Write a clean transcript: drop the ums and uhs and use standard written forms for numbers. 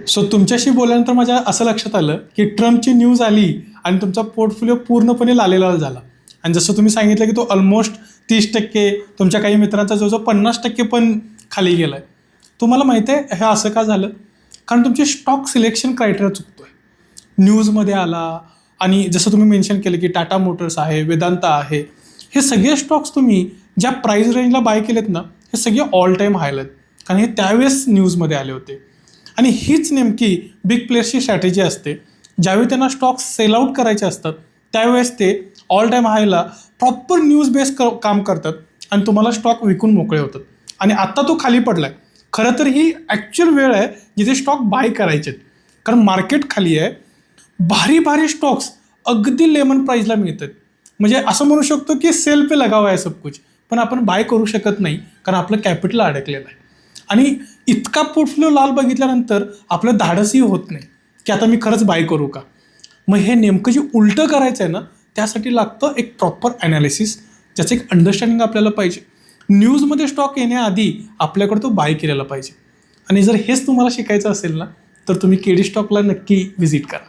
So तुमच्याशी बोलल्यानंतर माझ्या असं लक्षात आलं की ट्रम्पची न्यूज आली आणि तुमचा पोर्टफोलिओ पूर्णपणे लालेलाल झाला. आणि जसं तुम्ही सांगितलं की तो ऑलमोस्ट 30%, तुमच्या काही मित्रांचा जवळजवळ 50% पण खाली गेला आहे. तुम्हाला माहिती आहे हे असं का झालं? कारण तुमची स्टॉक सिलेक्शन क्रायटेरिया चुकतो आहे. न्यूजमध्ये आला आणि जसं तुम्ही मेन्शन केलं की टाटा मोटर्स आहे, वेदांता आहे, हे सगळे स्टॉक्स तुम्ही ज्या प्राईस रेंजला बाय केलेत ना, हे सगळे ऑल टाईम हायला आहेत. कारण हे त्यावेळेस न्यूजमध्ये आले होते. आणि हीच नेमकी बिग प्लेयर्सची स्ट्रॅटेजी असते. ज्यावेळी त्यांना स्टॉक्स सेल आउट करायचे असतात त्यावेळेस ते ऑल टाईम हायला प्रॉपर न्यूज बेस काम करतात आणि तुम्हाला स्टॉक विकून मोकळे होतात. आणि आत्ता तो खाली पडलाय. खरं तर ही ॲक्च्युअल वेळ आहे जिथे स्टॉक बाय करायचे आहेत. कारण मार्केट खाली आहे, भारी भारी स्टॉक्स अगदी लेमन प्राईजला मिळतात. म्हणजे असं म्हणू शकतो की सेल पे लगावा आहे सब कुछ, पण आपण बाय करू शकत नाही कारण आपलं कॅपिटल अडकलेलं आहे. आणि इतका पोर्टफोलिओ लाल बघितल्यानंतर आपलं धाडसही होत नाही की आता मी खरंच बाय करू का. मग हे नेमकं जे उलटं करायचं आहे ना, त्यासाठी लागतं एक प्रॉपर ॲनालिसिस, ज्याचं एक अंडरस्टँडिंग आपल्याला पाहिजे. न्यूजमध्ये स्टॉक येण्याआधी आपल्याकडे तो बाय केलेला पाहिजे. आणि जर हेच तुम्हाला शिकायचं असेल ना, तर तुम्ही केडी स्टॉकला नक्की व्हिजिट करा.